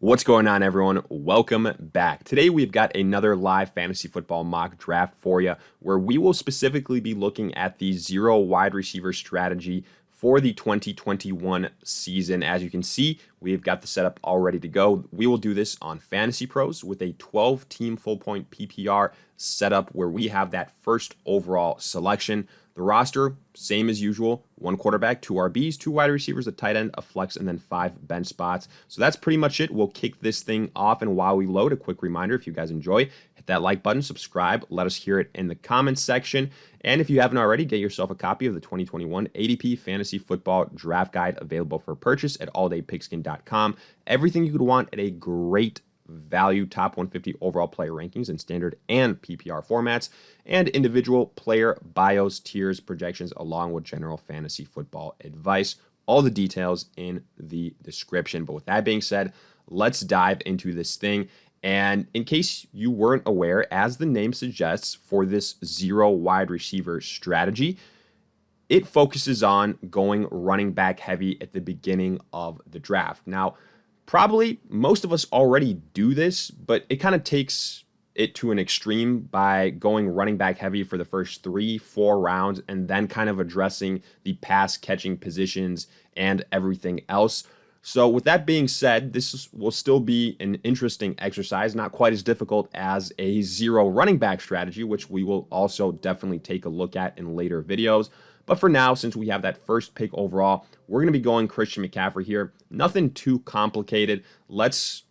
What's going on, everyone? Welcome back. Today we've got another live fantasy football mock draft for you, where we will specifically be looking at the zero wide receiver strategy for the 2021 season. As you can see, we've got the setup all ready to go. We will do this on Fantasy Pros with a 12-team full-point PPR setup where we have that first overall selection. The roster, same as usual, 1 quarterback, 2 RBs, 2 wide receivers, a tight end, a flex, and then 5 bench spots. So that's pretty much it. We'll kick this thing off, and while we load, a quick reminder, if you guys enjoy, hit that like button, subscribe, let us hear it in the comments section, and if you haven't already, get yourself a copy of the 2021 ADP Fantasy Football Draft Guide available for purchase at alldaypigskin.com. Everything you could want at a great value, top 150 overall player rankings in standard and PPR formats, and individual player bios, tiers, projections, along with general fantasy football advice. All the details in the description. But with that being said, let's dive into this thing. And in case you weren't aware, as the name suggests, for this zero wide receiver strategy, it focuses on going running back heavy at the beginning of the draft. Now, probably most of us already do this, but it kind of takes it to an extreme by going running back heavy for the first 3-4 rounds and then kind of addressing the pass catching positions and everything else. So with that being said, will still be an interesting exercise, not quite as difficult as a zero running back strategy, which we will also definitely take a look at in later videos. But for now, since we have that first pick overall, we're going to be going Christian McCaffrey here. Nothing too complicated. Let's,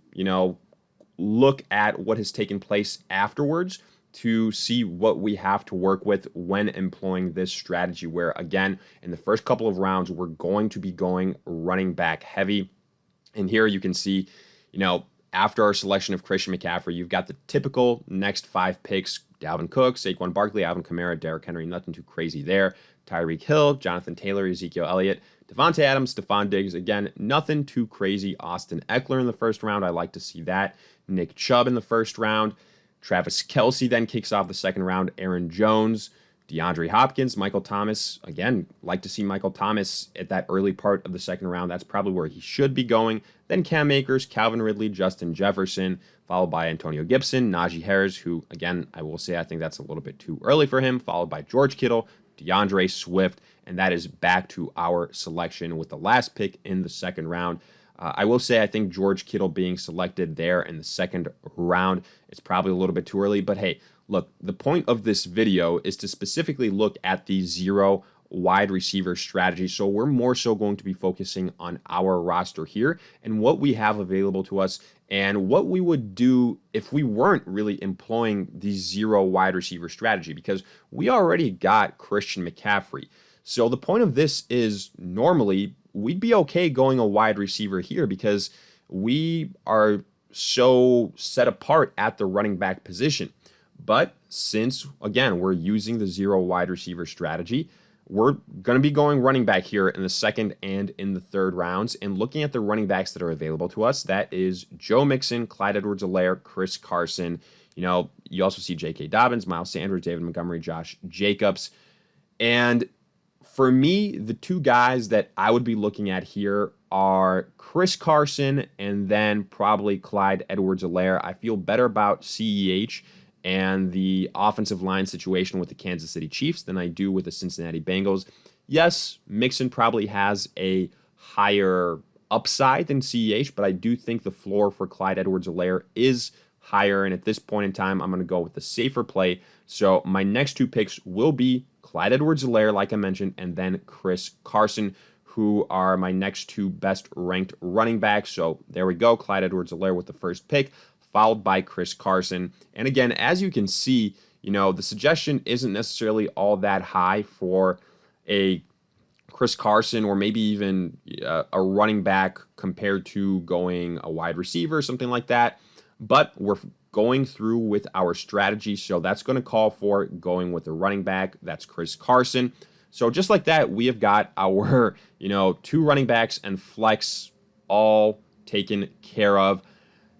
look at what has taken place afterwards to see what we have to work with when employing this strategy, where, again, in the first couple of rounds, we're going to be going running back heavy. And here you can see, after our selection of Christian McCaffrey, you've got the typical next 5 picks: Dalvin Cook, Saquon Barkley, Alvin Kamara, Derrick Henry, nothing too crazy there. Tyreek Hill, Jonathan Taylor, Ezekiel Elliott, Devontae Adams, Stephon Diggs. Again, nothing too crazy. Austin Eckler in the first round. I like to see that. Nick Chubb in the first round. Travis Kelce then kicks off the second round. Aaron Jones, DeAndre Hopkins, Michael Thomas. Again, like to see Michael Thomas at that early part of the second round. That's probably where he should be going. Then Cam Akers, Calvin Ridley, Justin Jefferson, followed by Antonio Gibson, Najee Harris, who, again, I will say I think that's a little bit too early for him, followed by George Kittle, DeAndre Swift, and that is back to our selection with the last pick in the second round. I will say I think George Kittle being selected there in the second round, it's probably a little bit too early, but hey, look, the point of this video is to specifically look at the zero wide receiver strategy. So we're more so going to be focusing on our roster here and what we have available to us and what we would do if we weren't really employing the zero wide receiver strategy, because we already got Christian McCaffrey. So the point of this is normally we'd be okay going a wide receiver here because we are so set apart at the running back position. But since, again, we're using the zero wide receiver strategy, we're going to be going running back here in the second and in the third rounds. And looking at the running backs that are available to us, that is Joe Mixon, Clyde Edwards-Helaire, Chris Carson. You also see J.K. Dobbins, Miles Sanders, David Montgomery, Josh Jacobs. And for me, the 2 guys that I would be looking at here are Chris Carson and then probably Clyde Edwards-Helaire. I feel better about CEH and the offensive line situation with the Kansas City Chiefs than I do with the Cincinnati Bengals. Yes, Mixon probably has a higher upside than CEH, but I do think the floor for Clyde Edwards-Helaire is higher, and at this point in time, I'm going to go with the safer play. So my next 2 picks will be Clyde Edwards-Helaire, like I mentioned, and then Chris Carson, who are my next 2 best ranked running backs. So there we go, Clyde Edwards-Helaire with the first pick, followed by Chris Carson. And again, as you can see, the suggestion isn't necessarily all that high for a Chris Carson or maybe even a running back compared to going a wide receiver, something like that. But we're going through with our strategy, so that's going to call for going with a running back. That's Chris Carson. So just like that, we have got our 2 running backs and flex all taken care of.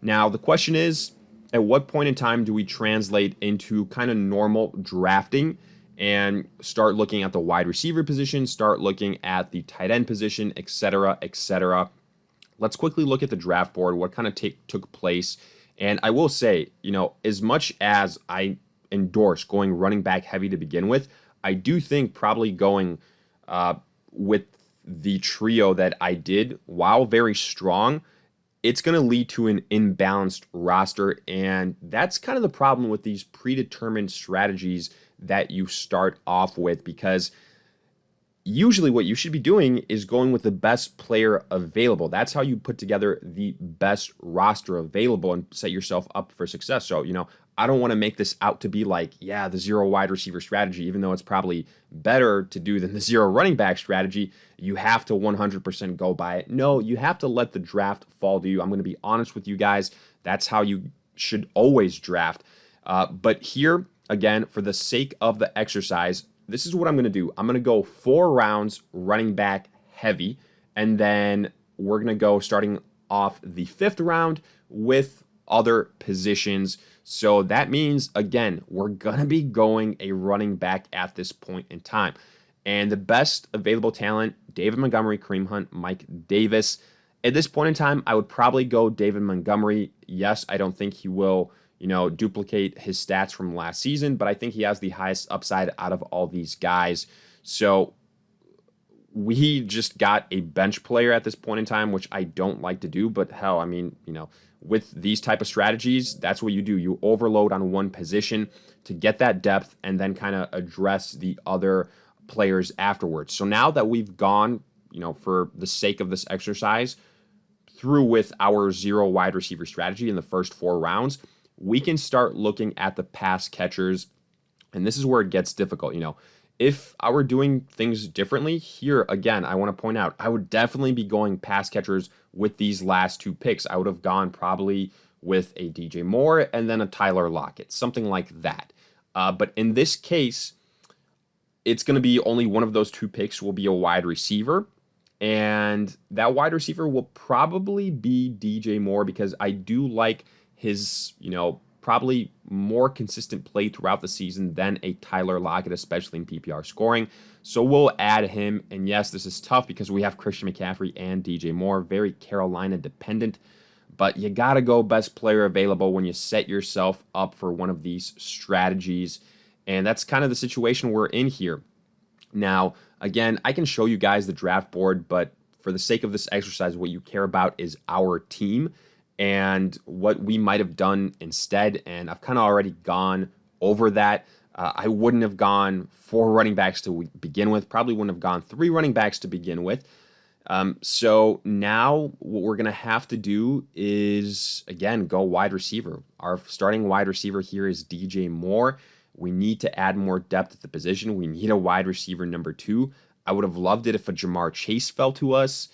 Now, the question is, at what point in time do we translate into kind of normal drafting and start looking at the wide receiver position, start looking at the tight end position, etc., etc.? let's quickly look at the draft board, what kind of took place. And I will say, as much as I endorse going running back heavy to begin with, I do think probably going with the trio that I did, while very strong, it's going to lead to an imbalanced roster. And that's kind of the problem with these predetermined strategies that you start off with, because usually what you should be doing is going with the best player available. That's how you put together the best roster available and set yourself up for success. So, I don't want to make this out to be like, the zero wide receiver strategy, even though it's probably better to do than the zero running back strategy. You have to 100% go by it. No, you have to let the draft fall to you. I'm going to be honest with you guys. That's how you should always draft. But here, again, for the sake of the exercise, this is what I'm going to do. I'm going to go 4 rounds running back heavy, and then we're going to go starting off the 5th round with other positions. So that means, again, we're going to be going a running back at this point in time. And the best available talent, David Montgomery, Kareem Hunt, Mike Davis. At this point in time, I would probably go David Montgomery. Yes, I don't think he will duplicate his stats from last season, but I think he has the highest upside out of all these guys. So we just got a bench player at this point in time, which I don't like to do, but hell, with these type of strategies, that's what you do. You overload on one position to get that depth and then kind of address the other players afterwards. So now that we've gone, for the sake of this exercise, through with our zero wide receiver strategy in the first 4 rounds, we can start looking at the pass catchers. And this is where it gets difficult. If I were doing things differently here, again, I want to point out, I would definitely be going pass catchers with these last 2 picks. I would have gone probably with a DJ Moore and then a Tyler Lockett, something like that. But in this case, it's going to be only one of those 2 picks will be a wide receiver. And that wide receiver will probably be DJ Moore, because I do like his, probably more consistent play throughout the season than a Tyler Lockett, especially in PPR scoring. So we'll add him. And yes, this is tough because we have Christian McCaffrey and DJ Moore, very Carolina dependent. But you got to go best player available when you set yourself up for one of these strategies. And that's kind of the situation we're in here. Now, again, I can show you guys the draft board, but for the sake of this exercise, what you care about is our team and what we might have done instead. And I've kind of already gone over that. I wouldn't have gone 4 running backs to begin with, probably wouldn't have gone 3 running backs to begin with. So now what we're going to have to do is, again, go wide receiver. Our starting wide receiver here is DJ Moore. We need to add more depth at the position. We need a wide receiver number 2. I would have loved it if a Jamar Chase fell to us.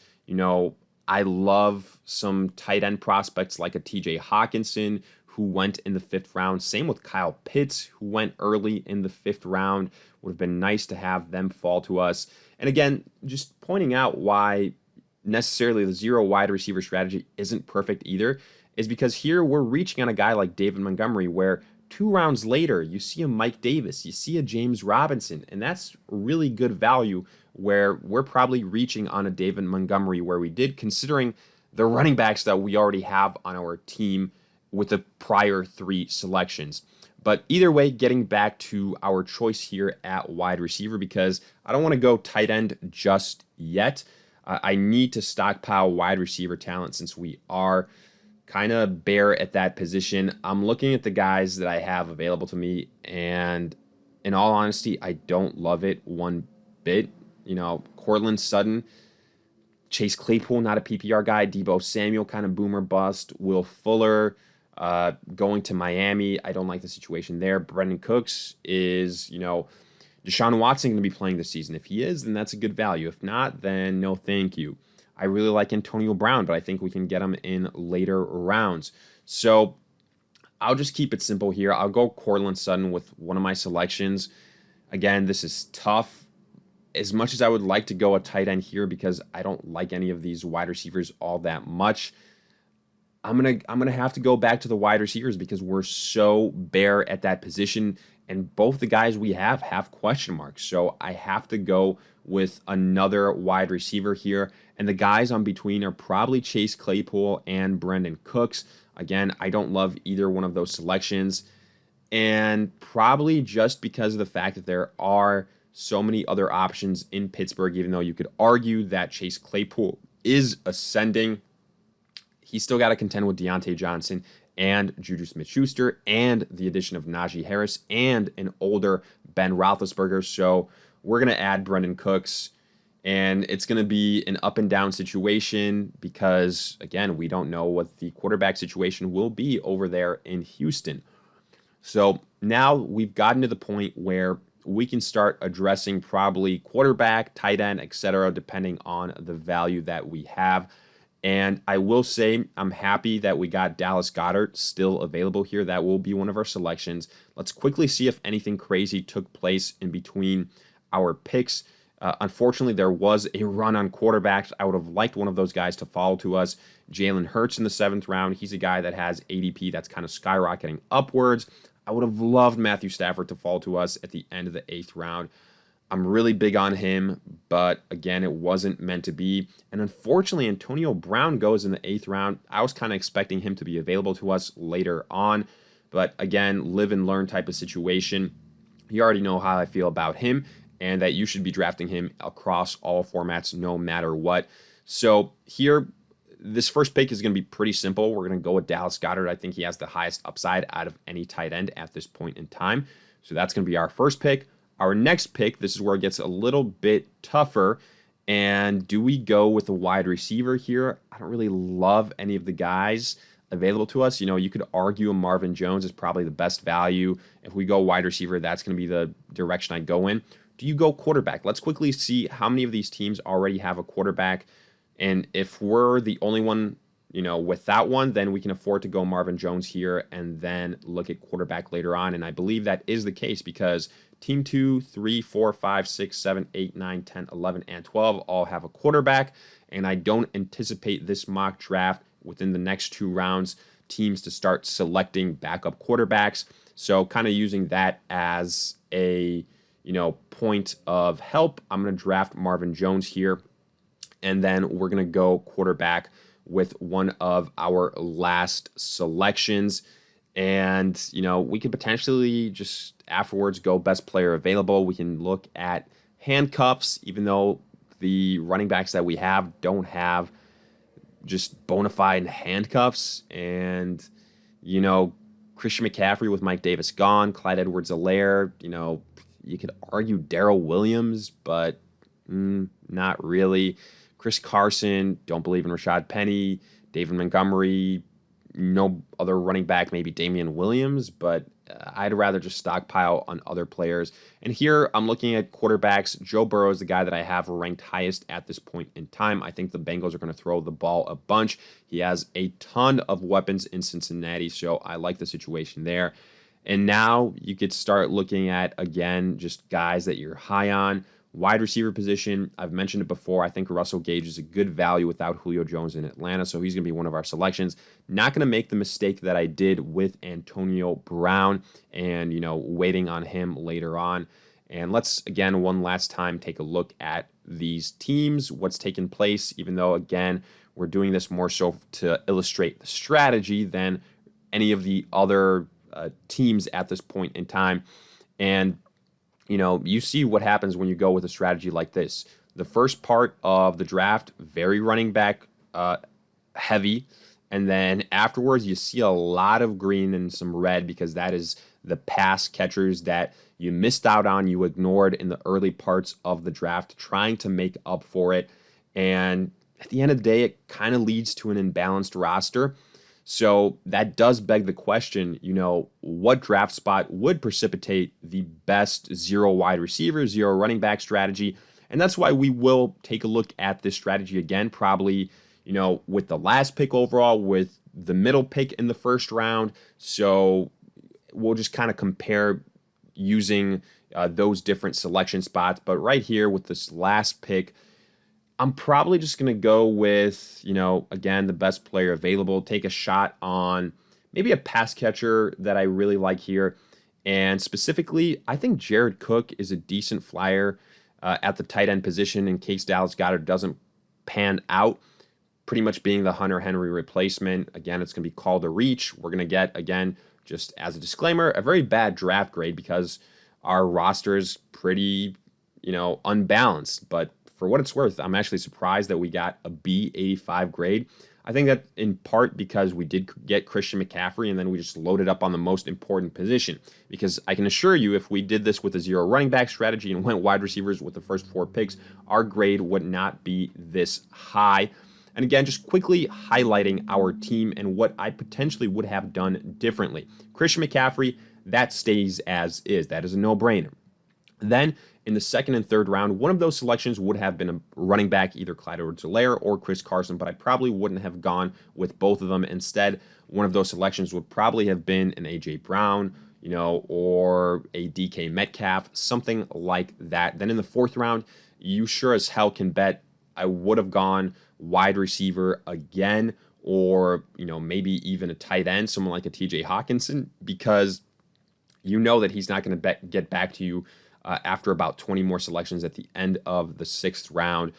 I love some tight end prospects like a TJ Hawkinson, who went in the 5th round. Same with Kyle Pitts, who went early in the 5th round. Would have been nice to have them fall to us. And again, just pointing out why necessarily the zero wide receiver strategy isn't perfect either is because here we're reaching on a guy like David Montgomery, where 2 rounds later, you see a Mike Davis, you see a James Robinson, and that's really good value, where we're probably reaching on a David Montgomery where we did, considering the running backs that we already have on our team with the prior 3 selections. But either way, getting back to our choice here at wide receiver, because I don't want to go tight end just yet. I need to stockpile wide receiver talent since we are kind of bare at that position. I'm looking at the guys that I have available to me, and in all honesty, I don't love it one bit. Cortland Sutton, Chase Claypool, not a PPR guy. Deebo Samuel, kind of boomer bust. Will Fuller, going to Miami. I don't like the situation there. Brendan Cooks is, Deshaun Watson going to be playing this season. If he is, then that's a good value. If not, then no thank you. I really like Antonio Brown, but I think we can get him in later rounds. So I'll just keep it simple here. I'll go Cortland Sutton with one of my selections. Again, this is tough. As much as I would like to go a tight end here because I don't like any of these wide receivers all that much, I'm gonna have to go back to the wide receivers because we're so bare at that position, and both the guys we have question marks. So I have to go with another wide receiver here, and the guys on between are probably Chase Claypool and Brendan Cooks. Again, I don't love either one of those selections, and probably just because of the fact that there are so many other options in Pittsburgh, even though you could argue that Chase Claypool is ascending, he's still got to contend with Deontay Johnson and Juju Smith-Schuster and the addition of Najee Harris and an older Ben Roethlisberger. So we're going to add Brendan Cooks, and it's going to be an up and down situation because, again, we don't know what the quarterback situation will be over there in Houston. So now we've gotten to the point where we can start addressing probably quarterback, tight end, etc., depending on the value that we have. And I will say I'm happy that we got Dallas Goddard still available here. That will be one of our selections. Let's quickly see if anything crazy took place in between our picks. Unfortunately, there was a run on quarterbacks. I would have liked one of those guys to fall to us. Jalen Hurts in the 7th round. He's a guy that has ADP that's kind of skyrocketing upwards. I would have loved Matthew Stafford to fall to us at the end of the 8th round. I'm really big on him, but again, it wasn't meant to be. And unfortunately, Antonio Brown goes in the 8th round. I was kind of expecting him to be available to us later on, but again, live and learn type of situation. You already know how I feel about him and that you should be drafting him across all formats no matter what. So here, this first pick is going to be pretty simple. We're going to go with Dallas Goddard. I think he has the highest upside out of any tight end at this point in time. So that's going to be our first pick. Our next pick, this is where it gets a little bit tougher. And do we go with a wide receiver here? I don't really love any of the guys available to us. You know, you could argue a Marvin Jones is probably the best value. If we go wide receiver, that's going to be the direction I go in. Do you go quarterback? Let's quickly see how many of these teams already have a quarterback. And if we're the only one, you know, without one, then we can afford to go Marvin Jones here and then look at quarterback later on. And I believe that is the case because team 2, 3, 4, 5, 6, 7, 8, 9, 10, 11, and 12 all have a quarterback. And I don't anticipate this mock draft within the next 2 rounds teams to start selecting backup quarterbacks. So kind of using that as a, you know, point of help, I'm going to draft Marvin Jones here. And then we're going to go quarterback with one of our last selections. And, you know, we could potentially just afterwards go best player available. We can look at handcuffs, even though the running backs that we have don't have just bona fide handcuffs. And, you know, Christian McCaffrey with Mike Davis gone, Clyde Edwards-Helaire, you know, you could argue Darrell Williams, but not really. Chris Carson, don't believe in Rashad Penny. David Montgomery, no other running back, maybe Damian Williams, but I'd rather just stockpile on other players. And here I'm looking at quarterbacks. Joe Burrows, the guy that I have ranked highest at this point in time. I think the Bengals are going to throw the ball a bunch. He has a ton of weapons in Cincinnati, so I like the situation there. And now you could start looking at, again, just guys that you're high on. Wide receiver position, I've mentioned it before. I think Russell Gage is a good value without Julio Jones in Atlanta, so he's going to be one of our selections. Not going to make the mistake that I did with Antonio Brown and, you know, waiting on him later on. And let's, again, one last time take a look at these teams, what's taken place, even though, again, we're doing this more so to illustrate the strategy than any of the other teams at this point in time. And you know, you see what happens when you go with a strategy like this. The first part of the draft, very running back heavy. And then afterwards, you see a lot of green and some red because that is the pass catchers that you missed out on, you ignored in the early parts of the draft, trying to make up for it. And at the end of the day, it kind of leads to an imbalanced roster. So that does beg the question, you know, what draft spot would precipitate the best zero wide receiver, zero running back strategy? And that's why we will take a look at this strategy again, probably, you know, with the last pick overall, with the middle pick in the first round. So we'll just kind of compare using those different selection spots. But right here with this last pick, I'm probably just going to go with, again, the best player available, take a shot on maybe a pass catcher that I really like here. And specifically, I think Jared Cook is a decent flyer at the tight end position in case Dallas Goddard doesn't pan out, pretty much being the Hunter Henry replacement. Again, it's going to be called a reach. We're going to get, again, just as a disclaimer, a very bad draft grade because our roster is pretty, unbalanced. But for what it's worth, I'm actually surprised that we got a B85 grade. I think that in part because we did get Christian McCaffrey and then we just loaded up on the most important position. Because I can assure you, if we did this with a zero running back strategy and went wide receivers with the first 4 picks, our grade would not be this high. And again, just quickly highlighting our team and what I potentially would have done differently. Christian McCaffrey, that stays as is. That is a no-brainer. Then in the second and third round, one of those selections would have been a running back, either Clyde Edwards-Helaire or Chris Carson, but I probably wouldn't have gone with both of them. Instead, one of those selections would probably have been an A.J. Brown, or a DK Metcalf, something like that. Then in the fourth round, you sure as hell can bet I would have gone wide receiver again, or, maybe even a tight end, someone like a TJ Hawkinson, because that he's not going to get back to you after about 20 more selections at the end of the 6th round.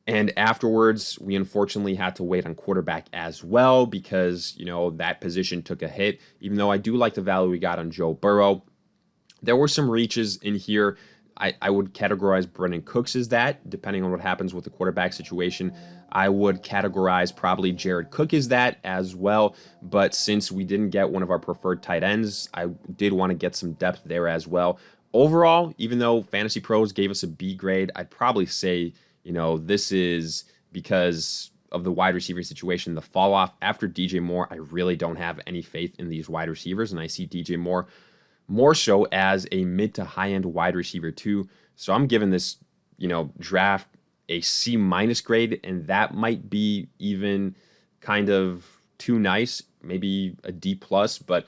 And afterwards, we unfortunately had to wait on quarterback as well because, that position took a hit. Even though I do like the value we got on Joe Burrow, there were some reaches in here. I would categorize Brendan Cooks as that, depending on what happens with the quarterback situation. I would categorize probably Jared Cook as that as well. But since we didn't get one of our preferred tight ends, I did want to get some depth there as well. Overall, even though Fantasy Pros gave us a B grade, I'd probably say, this is because of the wide receiver situation, the fall off after DJ Moore. I really don't have any faith in these wide receivers, and I see DJ Moore more so as a mid to high end wide receiver too. So I'm giving this, draft a C- grade, and that might be even kind of too nice, maybe a D+. But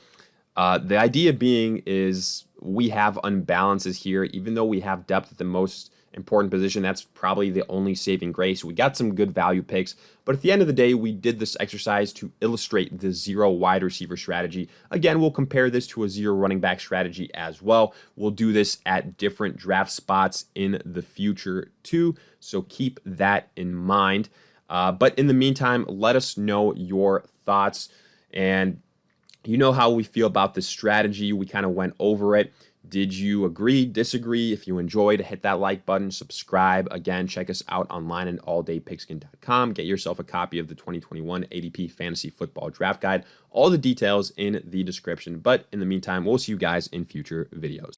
the idea being is we have unbalances here, even though we have depth at the most important position. That's probably the only saving grace. We got some good value picks, but at the end of the day, we did this exercise to illustrate the zero wide receiver strategy. Again, we'll compare this to a zero running back strategy as well. We'll do this at different draft spots in the future too, so keep that in mind. But in the meantime, let us know your thoughts, and how we feel about this strategy. We kind of went over it. Did you agree, disagree? If you enjoyed, hit that like button, subscribe. Again, check us out online at alldaypigskin.com. Get yourself a copy of the 2021 ADP Fantasy Football Draft Guide. All the details in the description. But in the meantime, we'll see you guys in future videos.